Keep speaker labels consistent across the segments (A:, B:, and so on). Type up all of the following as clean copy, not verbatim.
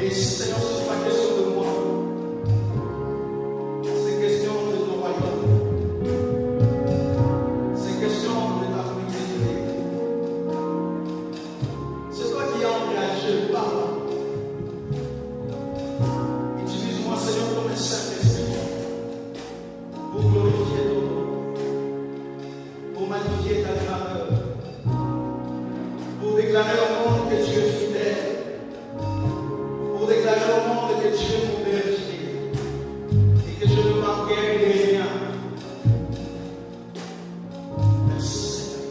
A: Mais ici, Seigneur, ce n'est pas question de moi. C'est question de ton royaume. C'est question de ta fidélité. C'est toi qui as engagé le pas. Utilise-moi, Seigneur, comme un Saint-Esprit pour glorifier ton nom, pour magnifier ta grandeur, pour déclarer au monde que tu es fidèle, pour déclarer au monde que tu es mon berger et que je ne manquerai de rien. Merci Seigneur.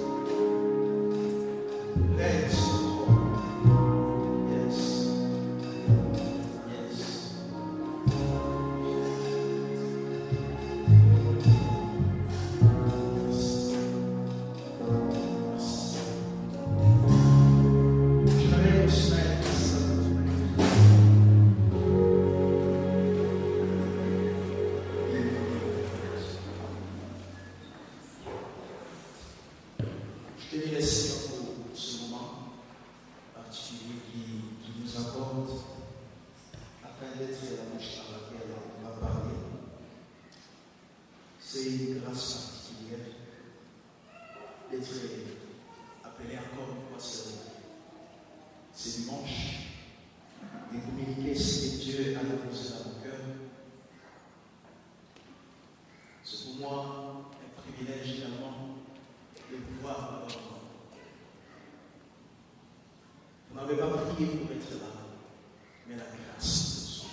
A: Règne sur le trône. Yes. Yes. J'aimerais aussi mettre ça. Je te dis Seigneur pour ce moment particulier qui nous apporte afin d'être la bouche par laquelle on va parler. C'est une grâce particulière d'être appelé encore une fois ce dimanche et communiquer ce que Dieu a déposé dans mon cœur. C'est pour moi un privilège également de pouvoir avoir. Vous n'avez pas prié pour être là, mais la grâce de Dieu.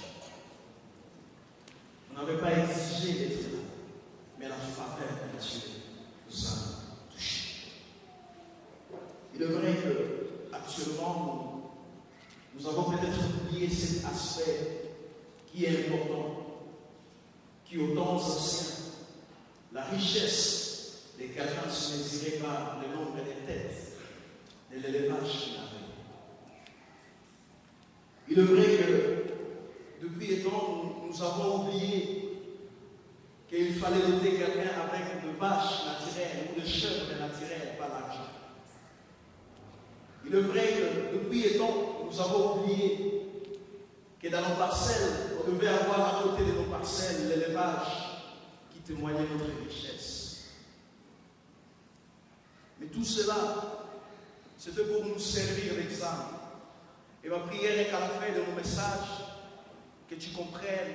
A: Vous n'avez pas exigé d'être là, mais la faveur de Dieu vous a touché. Il est vrai que actuellement nous avons peut-être oublié cet aspect qui est important, qui aux temps anciens, la richesse de quelqu'un se mesurait par le nombre des têtes de l'élevage qu'il avait. Il est vrai que depuis les temps, nous avons oublié qu'il fallait doter quelqu'un avec de vaches naturelles ou de chèvres naturelles, pas l'argent. Il est vrai que depuis les temps, nous avons oublié que dans nos parcelles, on devait avoir à côté de nos parcelles l'élevage qui témoignait notre richesse. Mais tout cela, c'était pour nous servir d'exemple. Et ma prière est qu'à la fin de mon message, que tu comprennes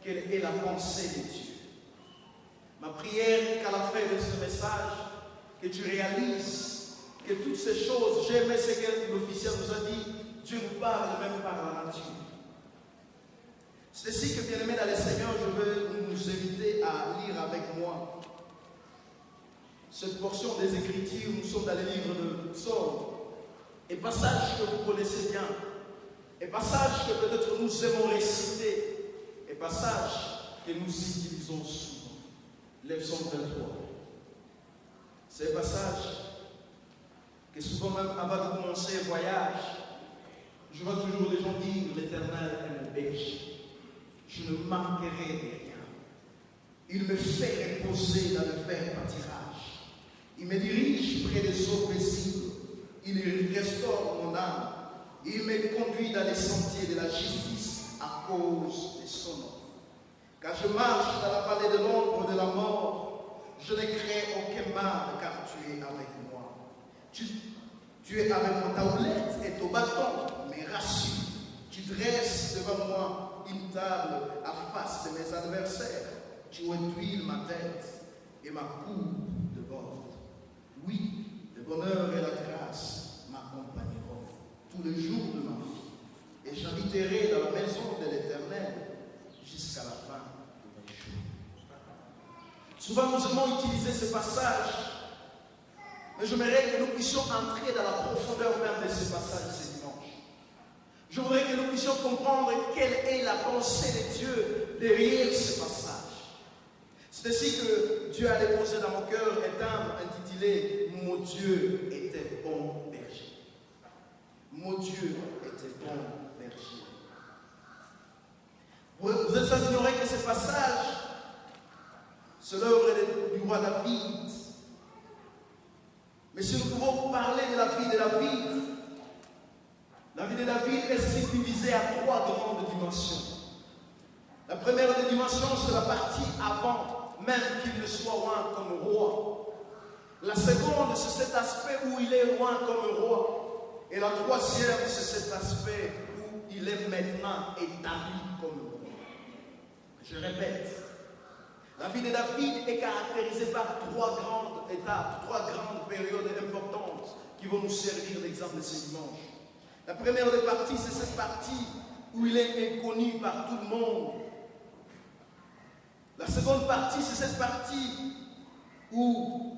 A: quelle est la pensée de Dieu. Ma prière est qu'à la fin de ce message, que tu réalises que toutes ces choses, j'ai aimé ce que l'officiel nous a dit, Dieu nous parle même par la nature. C'est ainsi que, bien-aimés dans le Seigneur, je veux nous inviter à lire avec moi cette portion des Écritures. Nous sommes dans le livre de Psaume, et passage que vous connaissez bien, et passage que peut-être nous aimons réciter, et passage que nous utilisons souvent. Le Psaume 23. C'est un passage que souvent même avant de commencer un voyage, je vois toujours les gens dire l'Éternel est mon berger. Je ne manquerai de rien. Il me fait reposer dans le vert pâturage. Il me dirige près des eaux paisibles. Il restaure mon âme. Il me conduit dans les sentiers de la justice à cause de son nom. Quand je marche dans la vallée de l'ombre de la mort, je ne crains aucun mal car tu es avec moi. Tu es avec mon tablette et ton bâton me rassure. Tu dresses devant moi une table à face de mes adversaires. Tu huiles ma tête et ma coupe de bord. Oui, le bonheur et la grâce m'accompagneront tous les jours de ma vie. Et j'habiterai dans la maison de l'Éternel jusqu'à la fin de mes jours. Souvent nous aimons utiliser ce passage, mais j'aimerais que nous puissions entrer dans la profondeur même de ce passage ce dimanche. Je voudrais que nous puissions comprendre quelle est la pensée de Dieu derrière ce passage. C'est ainsi que Dieu a déposé dans mon cœur un hymne intitulé « Mon Dieu était bon berger ». Mon Dieu était bon berger. Vous êtes sans ignorer que ce passage, c'est l'œuvre du roi David. Mais si nous pouvons parler de la vie de David de David est subdivisée à 3 grandes dimensions. La première des dimensions, c'est la partie avant même qu'il ne soit roi comme roi. La seconde, c'est cet aspect où il est roi comme roi. Et la troisième, c'est cet aspect où il est maintenant établi comme roi. Je répète, la vie de David est caractérisée par 3 grandes étapes, 3 grandes périodes importantes qui vont nous servir d'exemple de ce dimanche. La première des parties, c'est cette partie où il est inconnu par tout le monde. La seconde partie, c'est cette partie où,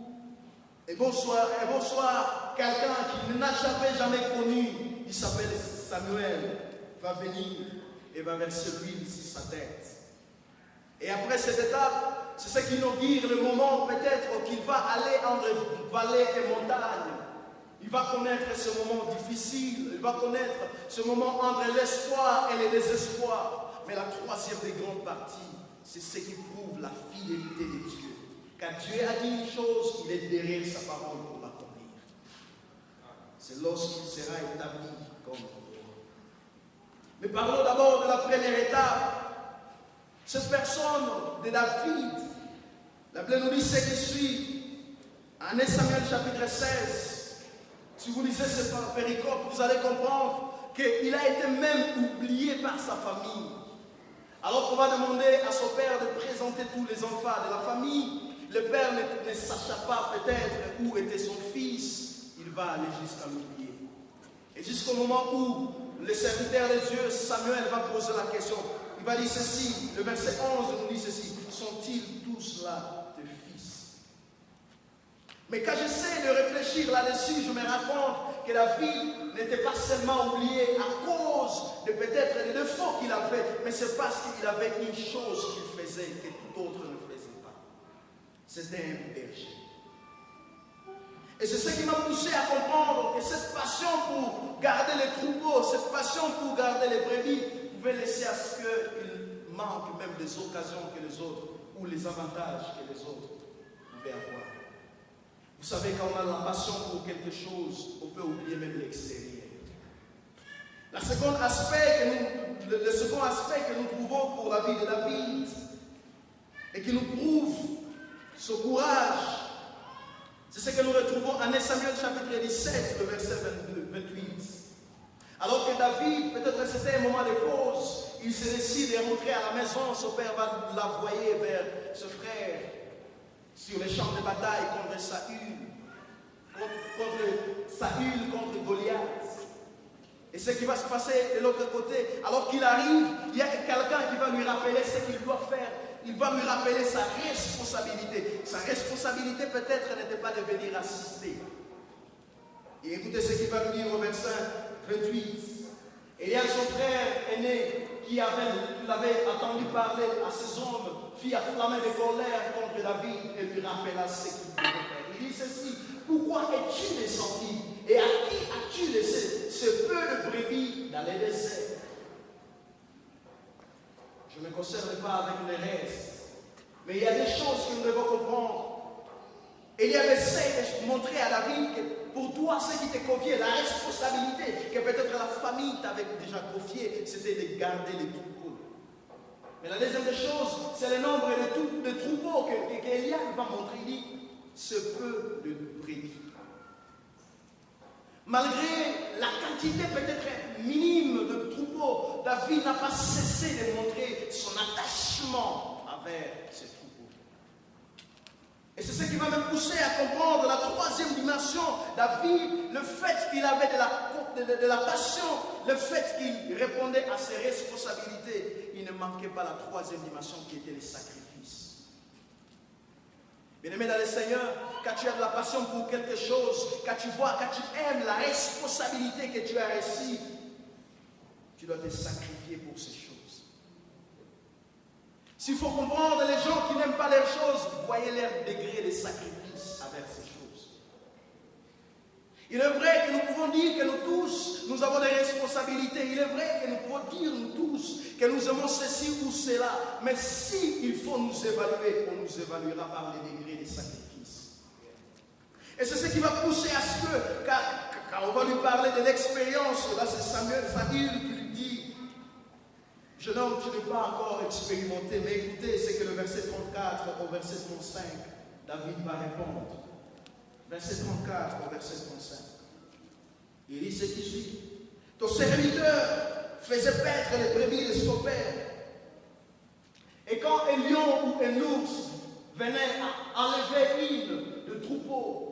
A: et bonsoir, quelqu'un qui n'a jamais connu, il s'appelle Samuel, va venir et va verser l'huile sur sa tête. Et après cette étape, c'est ce qui inaugure le moment peut-être qu'il va aller entre vallée et montagne. Il va connaître ce moment difficile, il va connaître ce moment entre l'espoir et le désespoir. Mais la troisième des grandes parties, c'est ce qui prouve la fidélité de Dieu. Quand Dieu a dit une chose, il est derrière sa parole pour l'accomplir. C'est lorsqu'il sera établi comme roi. Mais parlons d'abord de la première étape. Cette personne de David, la Bible nous dit ce qui suit. En 1 Samuel chapitre 16, si vous lisez ce péricope, vous allez comprendre qu'il a été même oublié par sa famille. Alors qu'on va demander à son père de présenter tous les enfants de la famille, le père ne sachant pas peut-être où était son fils, il va aller jusqu'à l'oublier. Et jusqu'au moment où le serviteur de Dieu, Samuel, va poser la question, il va dire ceci, le verset 11 nous dit ceci, sont-ils tous là tes fils? Mais quand j'essaie de réfléchir là-dessus, je me rends compte que David n'était pas seulement oublié à cause de peut-être des défauts qu'il avait, mais c'est parce qu'il avait une chose qu'il faisait que tout autre ne faisait pas. C'était un berger. Et c'est ce qui m'a poussé à comprendre que cette passion pour garder les troupeaux, cette passion pour garder les brebis, pouvait laisser à ce qu'il manque même des occasions que les autres, ou les avantages que les autres pouvaient avoir. Vous savez, quand on a la passion pour quelque chose, on peut oublier même l'extérieur. Le second aspect que nous trouvons pour la vie de David, et qui nous prouve ce courage, c'est ce que nous retrouvons en 1 Samuel chapitre 17, le verset 28. Alors que David, peut-être c'était un moment de pause, il se décide de rentrer à la maison, son père va l'envoyer vers ce frère sur les champs de bataille contre contre Goliath. Et ce qui va se passer de l'autre côté, alors qu'il arrive, il y a quelqu'un qui va lui rappeler ce qu'il doit faire. Il va lui rappeler sa responsabilité. Sa responsabilité peut-être n'était pas de venir assister. Et écoutez ce qu'il va lui dire au verset 28. Et il y a son frère aîné qui l'avait entendu parler à ces hommes, fit afflamer de colère contre David et lui rappela ce qu'il devait faire. Il dit ceci, pourquoi es-tu descendu et à qui as-tu laissé ce peu de brebis dans les déserts? Je ne me concerne pas avec les restes, mais il y a des choses que nous devons comprendre. Eliab essaie de montrer à David que pour toi, ce qui te convient, la responsabilité que peut-être la famille t'avait déjà confiée, c'était de garder les troupeaux. Mais la deuxième des choses, c'est le nombre de troupeaux qu'Eliab va montrer. Il dit, ce peu de brebis. Malgré la quantité peut-être minime de troupeaux, David n'a pas cessé de montrer son attachement envers ces troupeaux. Et c'est ce qui va me pousser à comprendre la troisième dimension. David, le fait qu'il avait de la passion, le fait qu'il répondait à ses responsabilités, il ne manquait pas la troisième dimension qui était les sacrifices. Bien-aimé dans le Seigneur, quand tu as de la passion pour quelque chose, quand tu aimes la responsabilité que tu as reçue, tu dois te sacrifier pour ces choses. S'il faut comprendre les gens qui n'aiment pas les choses, voyez leur degré de sacrifice avec ces choses. Il est vrai que nous pouvons dire que nous tous, nous avons des responsabilités. Il est vrai que nous pouvons dire nous tous que nous aimons ceci ou cela. Mais s'il faut nous évaluer, on nous évaluera par les degrés des sacrifices. Et c'est ce qui va pousser à ce que, Car on va lui parler de l'expérience. Là, c'est Samuel qui lui dit, jeune homme, tu n'es pas encore expérimenté. Mais écoutez, c'est que le verset 34 au verset 35, David va répondre. Verset 34 au verset 35. Il dit ce qui suit. Ton serviteur faisait paître les brebis de son père. Et quand un lion ou un ours venait à enlever une de troupeau,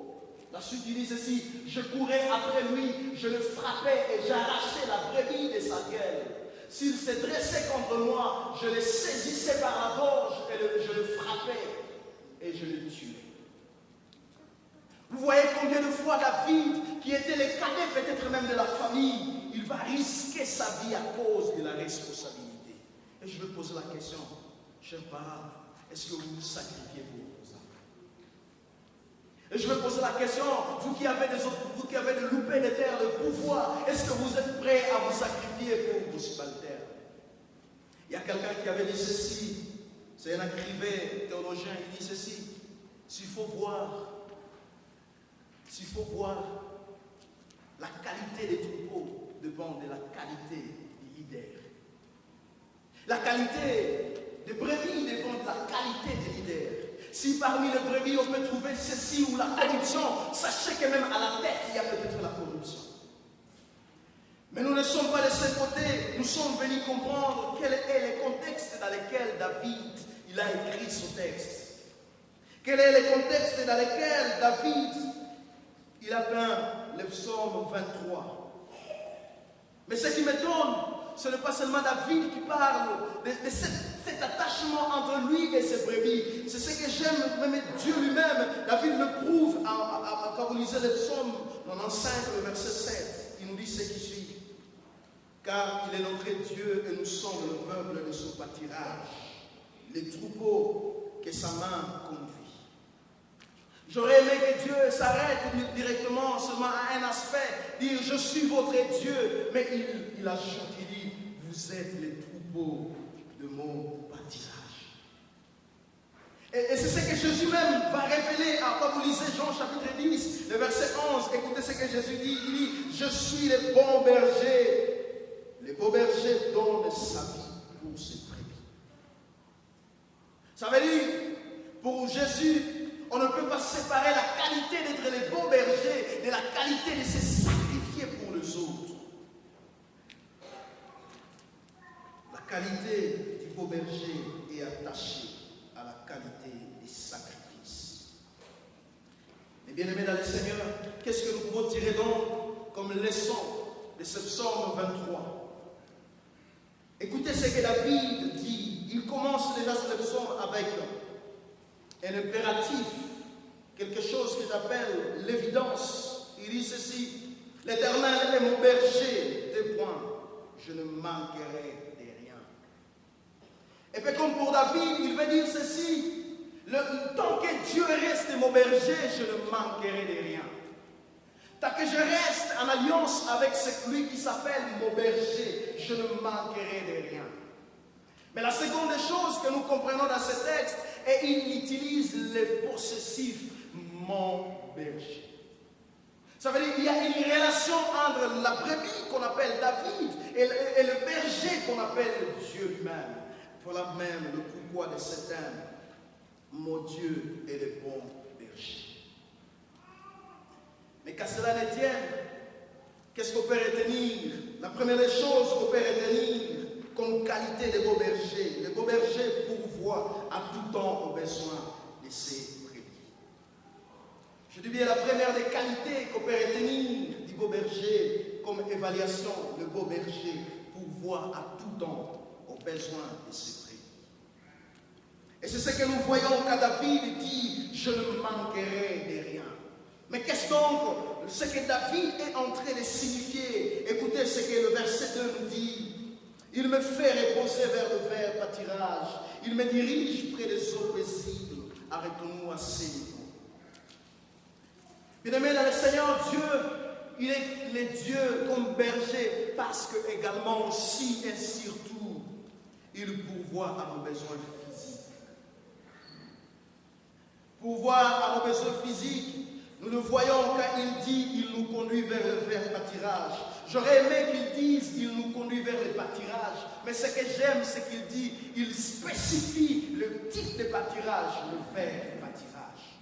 A: la suite il dit ceci, je courais après lui, je le frappais et j'arrachais la brebis de sa gueule. S'il se dressait contre moi, je le saisissais par la gorge et je le frappais et je le tuais. Vous voyez combien de fois David, qui était le cadet peut-être même de la famille, il va risquer sa vie à cause de la responsabilité. Et je veux poser la question, chers parents, est-ce que vous vous sacrifiez pour vos enfants? Et je veux poser la question, vous qui avez de louper des terres de pouvoir, est-ce que vous êtes prêts à vous sacrifier pour vos subalternes? Il y a quelqu'un qui avait dit ceci, c'est un écrivain théologien, il dit ceci, s'il faut voir la qualité des troupeaux dépend de la qualité du leader. La qualité des brebis dépend de la qualité des leaders. Si parmi les brebis on peut trouver ceci ou la corruption, sachez que même à la tête il y a peut-être la corruption. Mais nous ne sommes pas de ce côté, nous sommes venus comprendre quel est le contexte dans lequel David il a écrit ce texte. Quel est le contexte dans lequel David il a peint le psaume 23. Mais ce qui m'étonne, ce n'est pas seulement David qui parle de cet attachement entre lui et ses brebis. C'est ce que j'aime, même Dieu lui-même. David le prouve quand vous lisez le psaume 95, le verset 7. Il nous dit ce qui suit. Car il est notre Dieu et nous sommes le peuple de son pâturage, les troupeaux que sa main conduit. J'aurais aimé que Dieu s'arrête directement seulement à un aspect, dire je suis votre Dieu, mais il ajoute, il dit, vous êtes les troupeaux de mon pâturage. Et c'est ce que Jésus même va révéler quand vous lisez Jean chapitre 10, le verset 11, écoutez ce que Jésus dit, il dit, je suis le bon berger donne sa vie pour ses brebis. Ça veut dire, pour Jésus, on ne peut pas séparer la qualité d'être le bon berger de la qualité de se sacrifier pour les autres. La qualité du beau berger est attachée à la qualité des sacrifices. Et bien aimés dans le Seigneur, qu'est-ce que nous pouvons tirer donc comme leçon de ce psaume 23? Écoutez ce que David dit. Il commence déjà ce psaume avec un impératif, quelque chose que j'appelle l'évidence. Il dit ceci, l'Éternel est mon berger, deux points, je ne manquerai de rien. Et puis comme pour David, il veut dire ceci, tant que Dieu reste mon berger, je ne manquerai de rien. Tant que je reste en alliance avec celui qui s'appelle mon berger, je ne manquerai de rien. Mais la seconde chose que nous comprenons dans ce texte, et il utilise le possessif, mon berger. Ça veut dire qu'il y a une relation entre la brebis qu'on appelle David et le berger qu'on appelle Dieu lui-même. Voilà même le pourquoi de cet homme. Mon Dieu est le bon berger. Mais qu'à cela ne tienne, qu'est-ce qu'on peut retenir? La première chose qu'on peut retenir comme qualité de beau berger. Le beau berger pourvoit à tout temps aux besoins de ses brebis. Je dis bien la première des qualités qu'on peut retenir du beau berger comme évaluation. Le beau berger pourvoit à tout temps aux besoins de ses brebis. Et c'est ce que nous voyons quand David dit « Je ne manquerai de rien ». Mais qu'est-ce donc ce que David est en train de signifier? Écoutez ce que le verset 2 nous dit. Il me fait reposer vers le vert pâturage. Il me dirige près des eaux paisibles. Arrêtons-nous à ces niveaux. Bien-aimés dans le Seigneur, Dieu, il est le Dieu comme berger parce que également aussi et surtout, il pourvoit à nos besoins physiques. Pourvoir à nos besoins physiques, Nous le voyons quand il dit il nous conduit vers le pâturage. J'aurais aimé qu'il dise il nous conduit vers le pâturage. Mais ce que j'aime, c'est qu'il dit il spécifie le type de pâturage, le vert pâturage.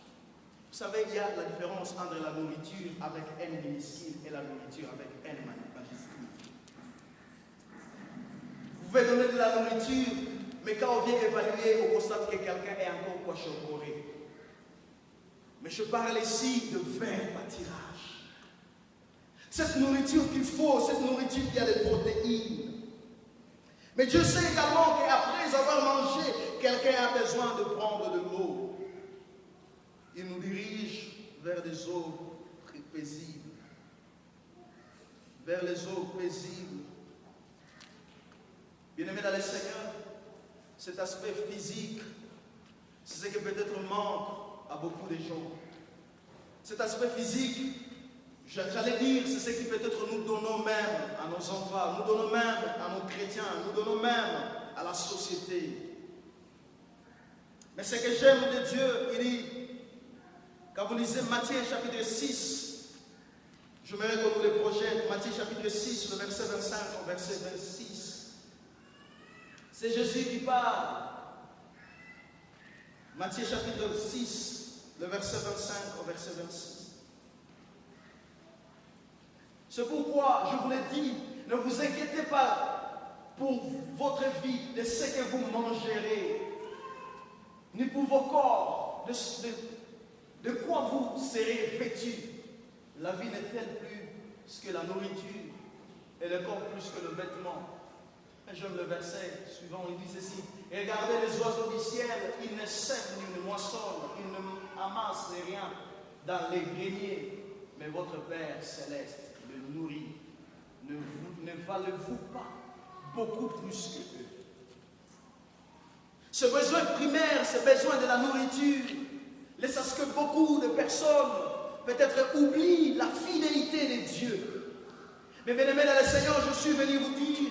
A: Vous savez, il y a la différence entre la nourriture avec N minuscule et la nourriture avec N majuscule. Vous pouvez donner de la nourriture, mais quand on vient évaluer, on constate que quelqu'un est encore poichocoré. Mais je parle ici de vert pâturage. Cette nourriture qu'il faut, cette nourriture qui a des protéines. Mais Dieu sait également qu'après avoir mangé, quelqu'un a besoin de prendre de l'eau. Il nous dirige vers des eaux paisibles. Vers les eaux paisibles. Bien-aimés dans le Seigneur, cet aspect physique, c'est ce qui peut-être manque à beaucoup de gens. Cet aspect physique, j'allais dire, c'est ce qui peut-être nous donnons même à nos enfants, nous donnons même à nos chrétiens, nous donnons même à la société. Mais ce que j'aime de Dieu, il dit, quand vous lisez Matthieu chapitre 6, j'aimerais que vous le projette, Matthieu chapitre 6, le verset 25 au verset 26. C'est Jésus qui parle. Matthieu chapitre 6, le verset 25 au verset 26. C'est pourquoi je vous l'ai dit, ne vous inquiétez pas pour votre vie de ce que vous mangerez, ni pour vos corps, de quoi vous serez vêtus. La vie n'est-elle plus que la nourriture et le corps plus que le vêtement? J'aime le verset suivant, il dit ceci. Regardez les oiseaux du ciel, ils ne sèment ni ne moissonnent, ils ne amassent rien dans les greniers, mais votre Père céleste le nourrit. Ne valez-vous pas beaucoup plus que eux? Ce besoin primaire, ce besoin de la nourriture, c'est ce que beaucoup de personnes peut-être oublient la fidélité de Dieu. Mais bien aimés dans le Seigneur, je suis venu vous dire,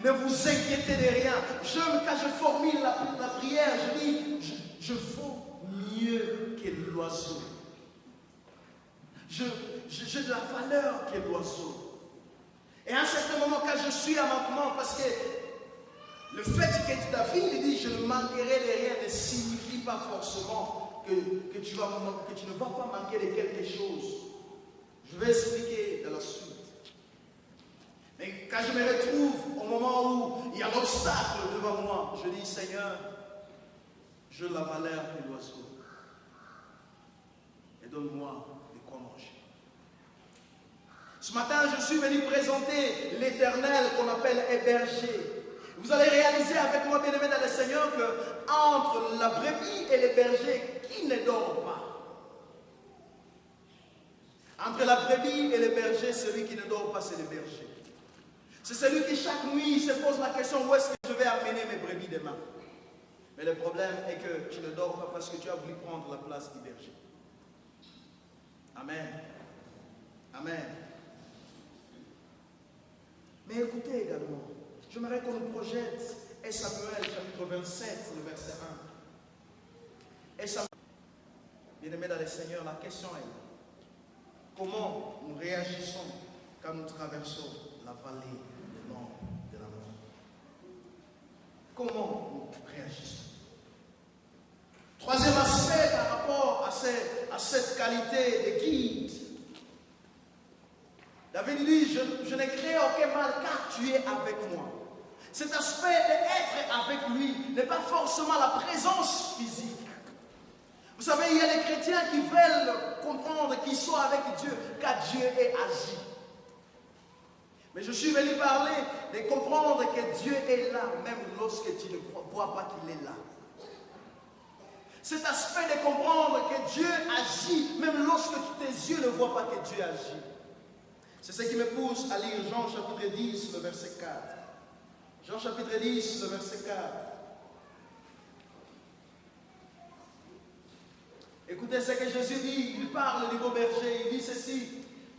A: ne vous inquiétez de rien. Quand je formule la prière, je dis, je vaux mieux que l'oiseau. J'ai de la valeur que l'oiseau. Et à un certain moment, quand je suis à ma maman, parce que le fait que David dit, je ne manquerai de rien, ne signifie pas forcément que tu ne vas pas manquer de quelque chose. Je vais expliquer dans la suite. Mais quand je me retrouve au moment où il y a l'obstacle devant moi, je dis, Seigneur, je la valeur de l'oiseau. Et donne-moi de quoi manger. Ce matin, je suis venu présenter l'Éternel qu'on appelle héberger. Vous allez réaliser avec moi, bien-aimés dans le Seigneur, que entre la brebis et le berger, qui ne dort pas? Entre la brebis et le berger, celui qui ne dort pas, c'est le berger. C'est celui qui chaque nuit se pose la question, où est-ce que je vais amener mes brebis demain? Mais le problème est que tu ne dors pas parce que tu as voulu prendre la place du berger. Amen. Amen. Mais écoutez également, j'aimerais qu'on nous projette 1 Samuel chapitre 27, le verset 1. 1 Samuel, bien-aimés dans le Seigneur, la question est, comment nous réagissons quand nous traversons la vallée de l'ombre de la mort? Comment nous réagissons? Troisième aspect par rapport à cette qualité de guide. David dit, je n'ai créé aucun mal car tu es avec moi. Cet aspect d'être avec lui n'est pas forcément la présence physique. Vous savez, il y a des chrétiens qui veulent comprendre qu'ils sont avec Dieu car Dieu est agi. Mais je suis venu parler de comprendre que Dieu est là, même lorsque tu ne vois pas qu'il est là. Cet aspect de comprendre que Dieu agit, même lorsque tes yeux ne voient pas que Dieu agit. C'est ce qui me pousse à lire Jean chapitre 10, le verset 4. Jean chapitre 10, le verset 4. Écoutez ce que Jésus dit, il parle du beau berger, il dit ceci,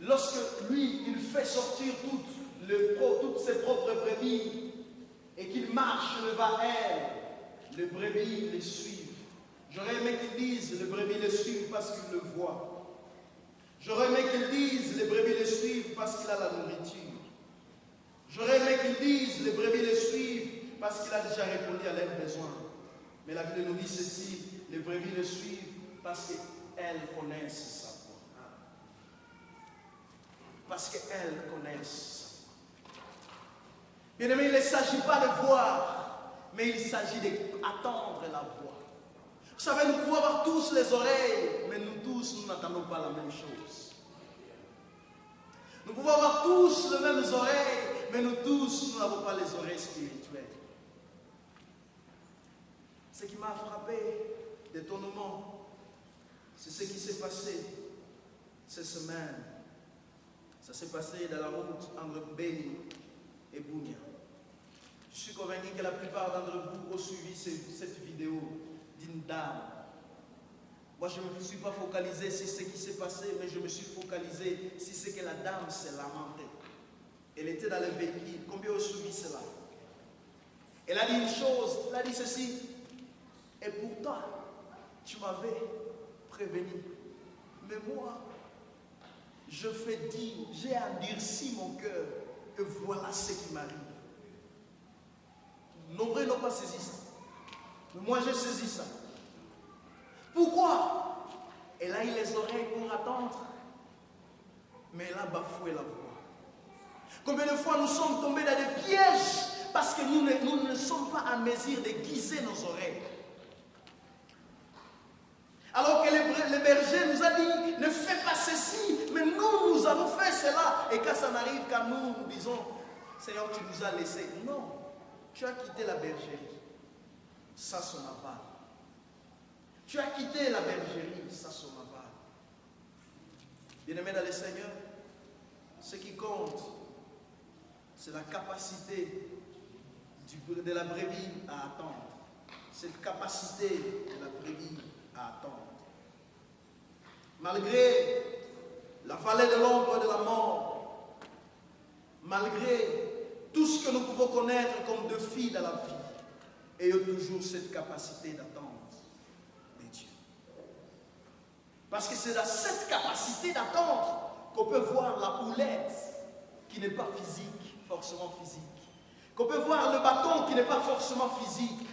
A: lorsque lui, il fait sortir toutes ses propres brebis et qu'il marche devant elles, les brebis les suivent. J'aurais aimé qu'ils disent, les brebis les suivent parce qu'ils le voient. J'aurais aimé qu'ils disent les brebis le suivent parce qu'il a la nourriture. J'aurais aimé qu'ils disent les brebis le suivent parce qu'il a déjà répondu à leurs besoins. Mais la Bible nous dit ceci, les brebis le suivent parce qu'elles connaissent sa voix. Parce qu'elles connaissent sa voix. Bien aimé, il ne s'agit pas de voir, mais il s'agit d'attendre la voix. Vous savez, nous pouvons avoir tous les oreilles, mais nous tous, nous n'attendons pas la même chose. Nous pouvons avoir tous les mêmes oreilles, mais nous tous, nous n'avons pas les oreilles spirituelles. Ce qui m'a frappé d'étonnement, c'est ce qui s'est passé cette semaine. Ça s'est passé dans la route entre Beni et Bunia. Je suis convaincu que la plupart d'entre vous ont suivi cette vidéo d'une dame. Moi, je ne me suis pas focalisé sur ce qui s'est passé, mais je me suis focalisé sur ce que la dame s'est lamentée. Elle était dans le véhicule. Combien ont suivi cela? Elle a dit une chose, elle a dit ceci. Et pourtant, tu m'avais prévenu. Mais moi, je fais dire, j'ai endurci mon cœur, et voilà ce qui m'arrive. Nombreux n'ont pas saisi ça. Mais moi, j'ai saisi ça. Pourquoi? Elle a eu les oreilles pour attendre, mais elle a bafoué la voix. Combien de fois nous sommes tombés dans des pièges parce que nous ne sommes pas en mesure d'aiguiser nos oreilles. Alors que le berger nous a dit, ne fais pas ceci, mais nous avons fait cela. Et quand ça n'arrive qu'à nous, nous disons, Seigneur, tu nous as laissés. Non, tu as quitté la bergerie. Ça, son aval. Tu as quitté la bergerie, ça, son aval. Bien-aimés dans le Seigneur, ce qui compte, c'est la capacité de la brebis à attendre. Cette capacité de la brebis à attendre. Malgré la vallée de l'ombre de la mort, malgré tout ce que nous pouvons connaître comme défi dans la vie, ayons toujours cette capacité d'attendre de Dieu. Parce que c'est dans cette capacité d'attendre qu'on peut voir la houlette qui n'est pas physique, forcément physique. Qu'on peut voir le bâton qui n'est pas forcément physique.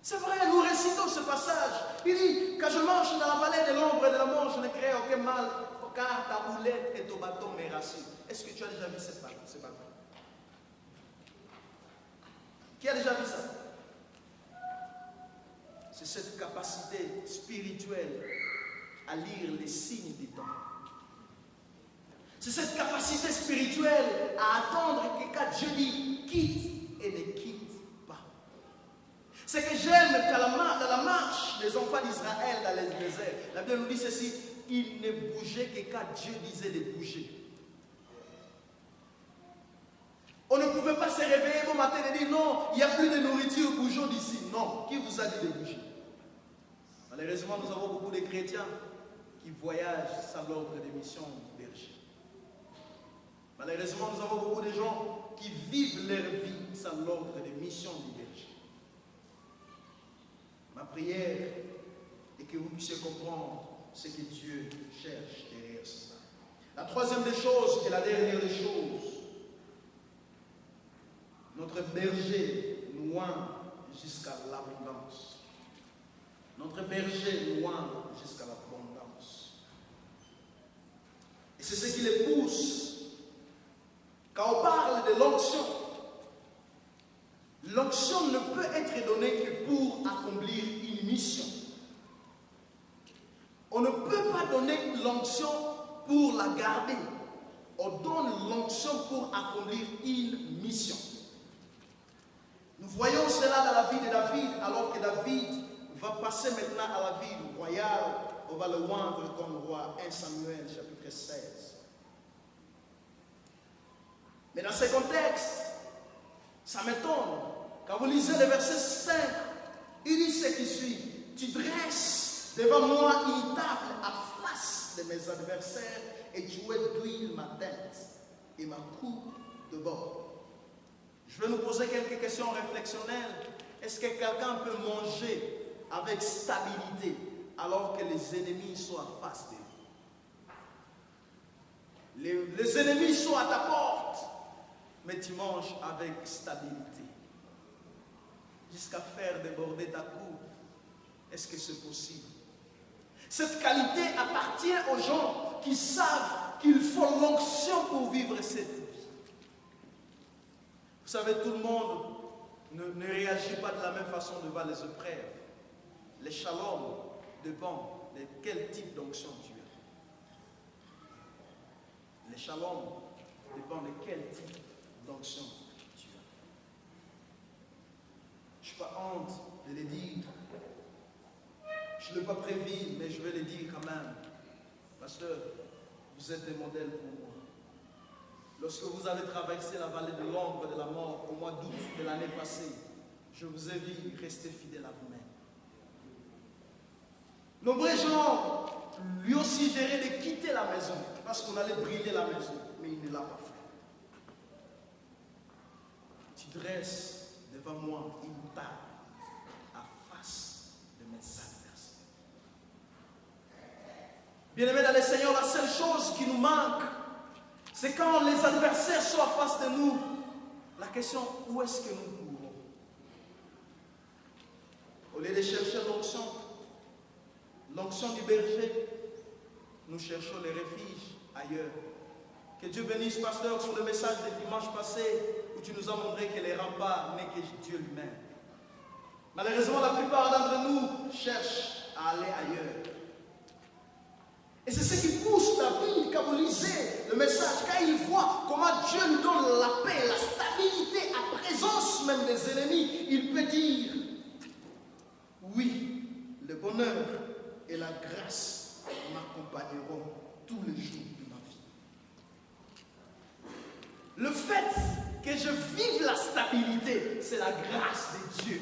A: C'est vrai, nous récitons ce passage. Il dit, quand je marche dans la vallée de l'ombre et de la mort, je ne crée aucun mal, car ta houlette et ton bâton me rassurent. Est-ce que tu as déjà vu ce bâton? Qui a déjà vu ça? C'est cette capacité spirituelle à lire les signes des temps. C'est cette capacité spirituelle à attendre que quand Dieu dit quitte et ne quitte pas. C'est que j'aime qu'à dans la marche des enfants d'Israël dans les déserts, la Bible nous dit ceci, ils ne bougeaient que quand Dieu disait de bouger. On ne pouvait pas se réveiller bon matin et dire non, il n'y a plus de nourriture, bougeons d'ici. Non, qui vous a dit de bouger? Malheureusement, nous avons beaucoup de chrétiens qui voyagent sans l'ordre des missions du berger. Malheureusement, nous avons beaucoup de gens qui vivent leur vie sans l'ordre des missions du berger. Ma prière est que vous puissiez comprendre ce que Dieu cherche derrière cela. La troisième des choses et la dernière des choses, notre berger nous oint jusqu'à l'abondance. Notre berger nous oint jusqu'à l'abondance. Et c'est ce qui les pousse. Quand on parle de l'onction, l'onction ne peut être donnée que pour accomplir une mission. On ne peut pas donner l'onction pour la garder. On donne l'onction pour accomplir une mission. Nous voyons cela dans la vie de David, alors que David va passer maintenant à la vie royale. On va le oindre comme roi. 1 Samuel chapitre 16. Mais dans ce contexte, ça m'étonne. Quand vous lisez le verset 5, il dit ce qui suit. Tu dresses devant moi une table à face de mes adversaires et tu d'huile ma tête et ma coupe de bord. Je vais nous poser quelques questions réflexionnelles. Est-ce que quelqu'un peut manger avec stabilité alors que les ennemis sont en face de lui? Les ennemis sont à ta porte, mais tu manges avec stabilité. Jusqu'à faire déborder ta coupe. Est-ce que c'est possible? Cette qualité appartient aux gens qui savent qu'il faut l'onction pour vivre cette vie. Vous savez, tout le monde ne réagit pas de la même façon devant les épreuves. Les shalom dépend de quel type d'onction tu as. Les shalom dépend de quel type d'onction tu as. Je n'ai pas honte de le dire. Je ne l'ai pas prévu, mais je vais le dire quand même. Parce que vous êtes des modèles pour moi. Lorsque vous avez traversé la vallée de l'ombre de la mort au mois d'août de l'année passée, je vous ai vu rester fidèle à vous-même. Nombreux gens lui ont suggéré de quitter la maison parce qu'on allait brûler la maison, mais il ne l'a pas fait. Tu dresses devant moi une table à face de mes adversaires. Bien-aimés dans le Seigneur, la seule chose qui nous manque, c'est quand les adversaires sont en face de nous. La question, où est-ce que nous courons? Au lieu de chercher l'onction du berger, nous cherchons les refuges ailleurs. Que Dieu bénisse, pasteur, sur le message de dimanche passé, où tu nous as montré que les remparts n'est que Dieu lui-même. Malheureusement, la plupart d'entre nous cherchent à aller ailleurs. Et c'est ce qui pousse David à liser le message, car il voit comment Dieu lui donne la paix, la stabilité, à présence même des ennemis. Il peut dire, oui, le bonheur et la grâce m'accompagneront tous les jours de ma vie. Le fait que je vive la stabilité, c'est la grâce de Dieu.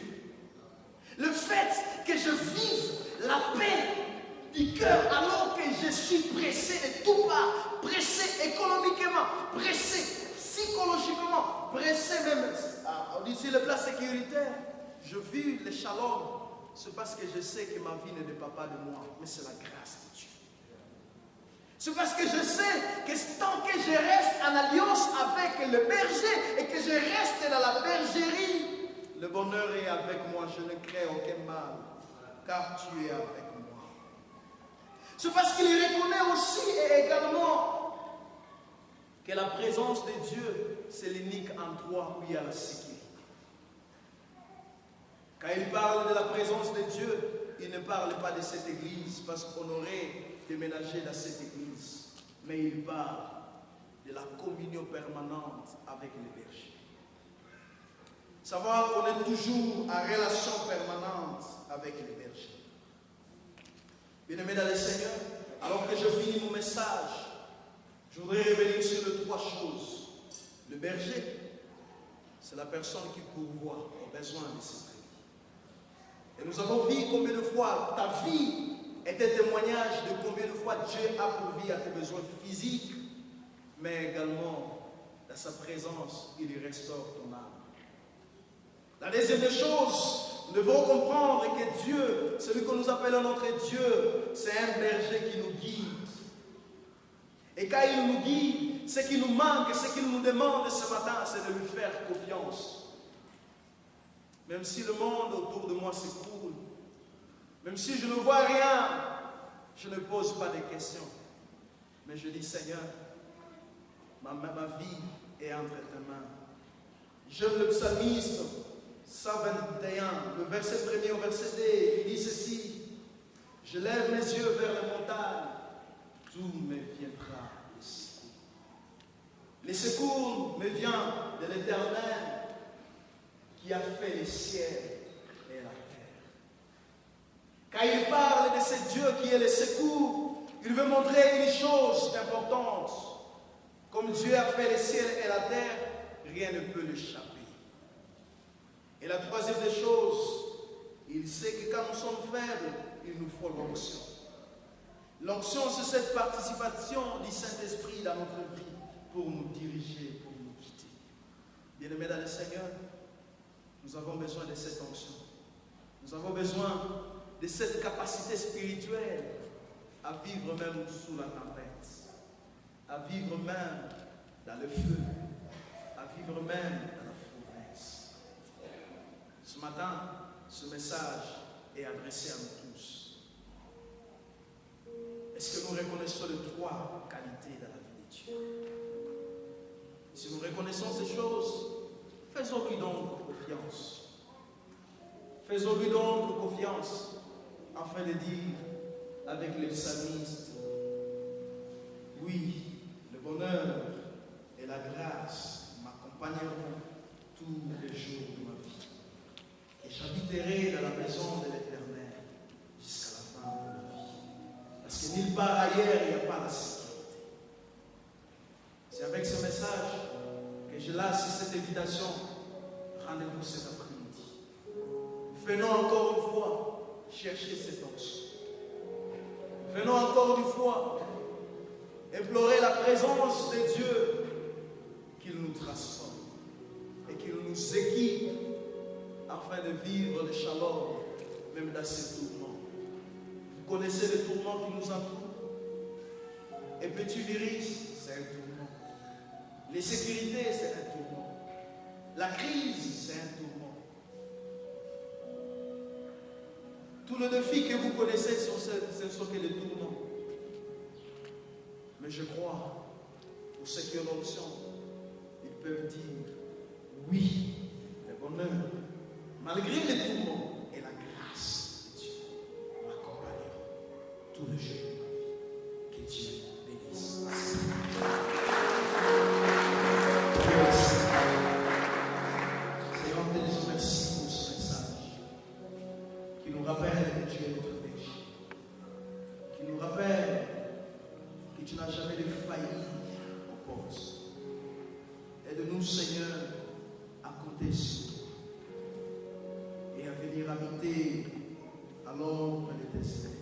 A: Le fait que je vive la paix du cœur alors que je suis pressé de tout part, pressé économiquement, pressé psychologiquement, pressé même d'ici le plan sécuritaire, je vis le shalom. C'est parce que je sais que ma vie ne dépend pas de moi, mais c'est la grâce de Dieu. C'est parce que je sais que tant que je reste en alliance avec le berger et que je reste dans la bergerie, le bonheur est avec moi, je ne crée aucun mal, car tu es avec moi. C'est parce qu'il reconnaît aussi et également que la présence de Dieu, c'est l'unique endroit où il y a la sécurité. Quand il parle de la présence de Dieu, il ne parle pas de cette église parce qu'on aurait déménagé dans cette église, mais il parle de la communion permanente avec les bergers. Savoir qu'on est toujours en relation permanente avec les bergers. Bien-aimés dans le Seigneur, alors que je finis mon message, je voudrais revenir sur les trois choses. Le berger, c'est la personne qui pourvoit aux besoins de ses amis. Et nous avons vu combien de fois ta vie est un témoignage de combien de fois Dieu a pourvu à tes besoins physiques, mais également dans sa présence, il restaure ton âme. La deuxième des choses, nous devons comprendre que Dieu, celui que nous appelons notre Dieu, c'est un berger qui nous guide. Et quand il nous guide, ce qui nous manque, ce qu'il nous demande ce matin, c'est de lui faire confiance. Même si le monde autour de moi s'écroule, même si je ne vois rien, je ne pose pas de questions. Mais je dis, Seigneur, ma vie est entre tes mains. J'aime le psalmiste 121, le verset 1er au verset 2, il dit ceci: je lève mes yeux vers les montagnes, d'où me viendra le secours. Le secours me vient de l'Éternel qui a fait les ciels et la terre. Quand il parle de ce Dieu qui est le secours, il veut montrer une chose importante. Comme Dieu a fait les ciels et la terre, rien ne peut l'échapper. Et la troisième des choses, il sait que quand nous sommes faibles, il nous faut l'onction. L'onction, c'est cette participation du Saint-Esprit dans notre vie pour nous diriger, pour nous guider. Bien-aimés dans le Seigneur, nous avons besoin de cette onction. Nous avons besoin de cette capacité spirituelle à vivre même sous la tempête, à vivre même dans le feu, à vivre même dans la fournaise. Ce matin, ce message est adressé à nous tous. Est-ce que nous reconnaissons les trois qualités dans la vie de Dieu? Si nous reconnaissons ces choses, faisons-lui donc confiance. Faisons-lui donc confiance afin de dire avec les psalmistes, oui, le bonheur et la grâce m'accompagneront tous les jours de ma vie. Et j'habiterai dans la maison de l'Éternel jusqu'à la fin de ma vie. Parce que nulle part ailleurs, il n'y a pas la sécurité. C'est avec ce message que je lance cette invitation. Rendez-vous cet après-midi. Venons encore une fois chercher cet onction. Venons encore une fois implorer la présence de Dieu, qu'il nous transforme et qu'il nous équipe afin de vivre le shalom, même dans ces tourments. Vous connaissez les tourments qui nous entourent. Et petit virus, c'est un tourment. Les sécurités, c'est un tourment. La crise, c'est un tourment. Tous les défis que vous connaissez, ce sont que les tourments. Mais je crois, pour ceux qui ont l'option, ils peuvent dire oui, le bonheur, malgré les tourments et la grâce de Dieu, m'accompagneront tous les jours de ma vie. Que Dieu bénisse. Seigneur, te disons merci pour ce message qui nous rappelle que tu es notre péché, qui nous rappelle que tu n'as jamais de faillir au poste. Aide-nous, Seigneur, à compter sur toi et à venir habiter à l'ombre de tes ailes.